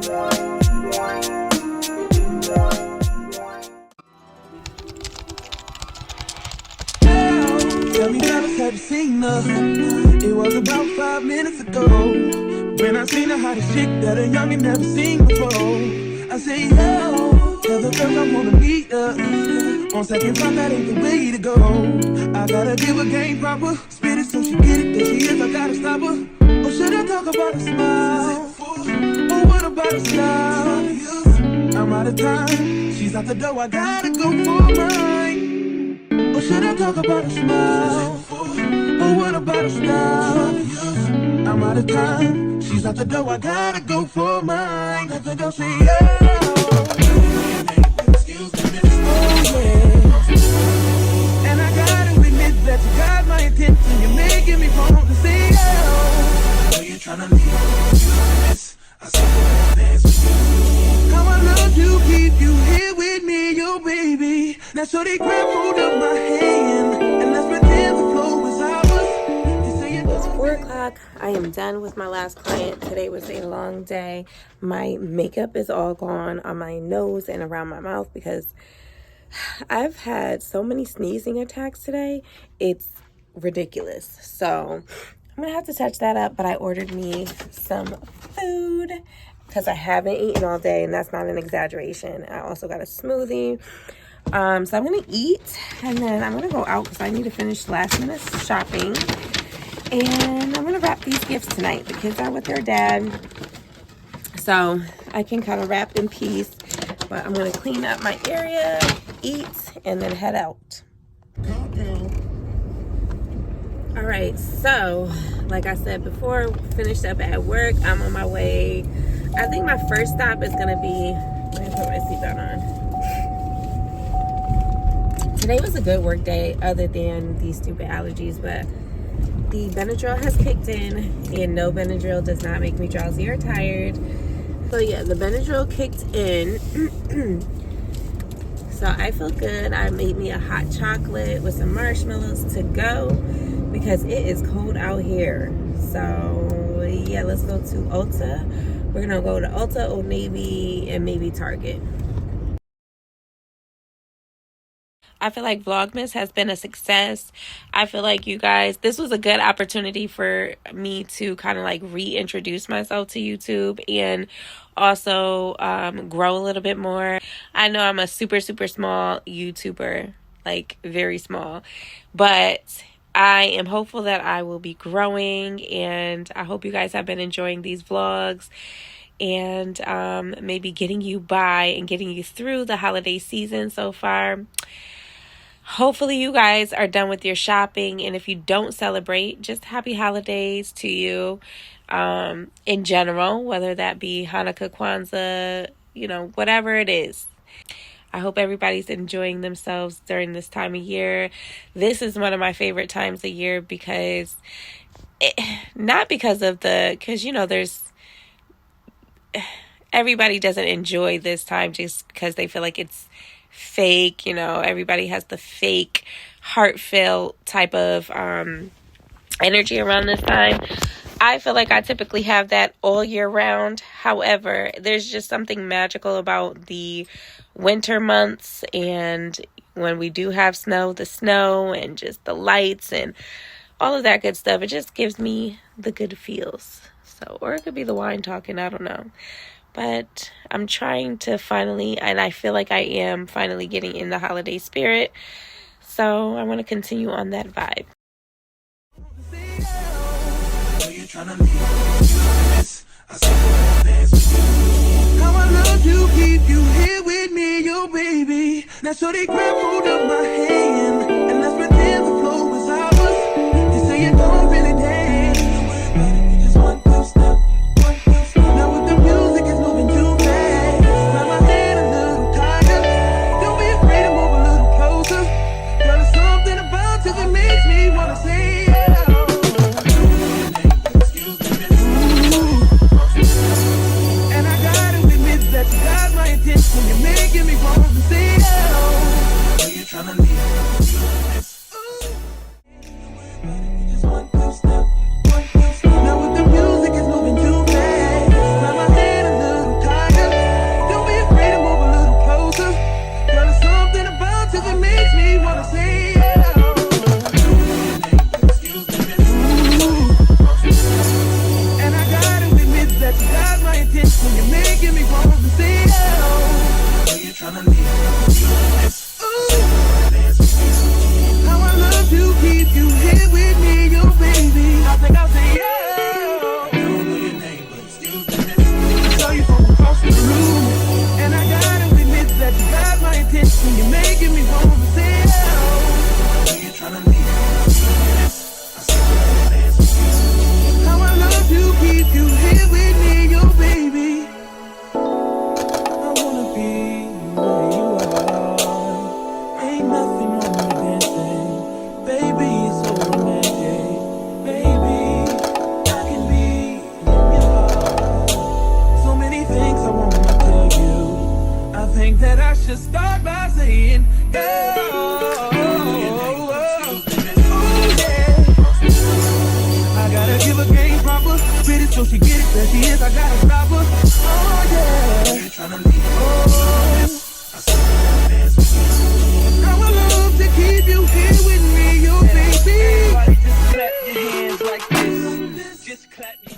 Tell me, fellas, have you seen her? It was about 5 minutes ago when I seen the hottest chick that a youngin' never seen before. I say, yo, tell the girls I wanna meet her. On second thought, that ain't the way to go. I gotta give her game proper, spit it so she get it. There she is, I gotta stop her. Or should I talk about a smile? Or what about a style? I'm out of time, she's out the door, I gotta go for mine. Or should I talk about a smile? Or what about a style? I'm out of time, she's out the door, I gotta go for mine. Let the girl say, excuse me, miss. Oh, yeah. And I gotta admit that you got my attention. You're making me want to say, oh. Are you tryna leave? You miss. I saw you dance with you. How I love you, keep you here with me, yo, baby. Now, so they grab hold of my hand and let's pretend the flow is ours. It's 4 o'clock. I am done with my last client. Today was a long day. My makeup is all gone on my nose and around my mouth because I've had so many sneezing attacks today. It's ridiculous. So I'm gonna have to touch that up, but I ordered me some food because I haven't eaten all day, and that's not an exaggeration. I also got a smoothie. So I'm gonna eat, and then I'm gonna go out because I need to finish last minute shopping. And I'm gonna wrap these gifts tonight. The kids are with their dad, so I can kind of wrap in peace. But I'm gonna clean up my area, eat, and then head out. All right, so like I said before, finished up at work. I'm on my way. I think my first stop is gonna be, let me put my seatbelt on. Today was a good work day other than these stupid allergies, but the Benadryl has kicked in, and no Benadryl does not make me drowsy or tired. So yeah, the Benadryl kicked in. So I feel good. I made me a hot chocolate with some marshmallows to go because it is cold out here. So yeah, let's go to Ulta. We're gonna go to Ulta, Old Navy, and maybe Target. I feel like Vlogmas has been a success. I feel like you guys, this was a good opportunity for me to kind of like reintroduce myself to YouTube and also grow a little bit more. I know I'm a super small YouTuber, like very small, but I am hopeful that I will be growing, and I hope you guys have been enjoying these vlogs and maybe getting you by and getting you through the holiday season so far. Hopefully you guys are done with your shopping, and if you don't celebrate, just happy holidays to you in general, whether that be Hanukkah, Kwanzaa, you know, whatever it is. I hope everybody's enjoying themselves during this time of year. This is one of my favorite times of year because, not because of because, you know, everybody doesn't enjoy this time just because they feel like it's fake. You know, everybody has the fake heartfelt type of energy around this time. I feel like I typically have that all year round. However, there's just something magical about the winter months, and when we do have snow, the snow and just the lights and all of that good stuff, it just gives me the good feels. So, or it could be the wine talking, I don't know. But I'm trying to finally, and I feel like I am finally getting in the holiday spirit. So I want to continue on that vibe. How I love you, keep you here with me, yo, baby. Now so they grab hold of my hand and let's pretend the flow is ours. You say you don't really dance. Just one, two, step. Now with the music is moving too fast. Grab my hand a little tighter. Don't be afraid to move a little closer. Girl, there's something about you that makes me wanna say yeah. And I gotta admit that you got my attention. You're making me want to say yeah. Are you tryna leave? when you're making me wanna say, oh. Are you trying to leave? I saw dance with you. How I love to keep you here with me, your baby. I wanna be where you are. Ain't nothing wrong with dancing, baby. It's so romantic, baby. I can be in your heart. So many things I wanna tell you. I think that I should start by saying, oh, yeah. I gotta give a game proper, spit it so she get it. There she is, I gotta stop her. Oh yeah. You tryna leave? Oh, I saw dance with you. I would love to keep you here with me, you baby. Everybody just clap your hands like this. Just clap your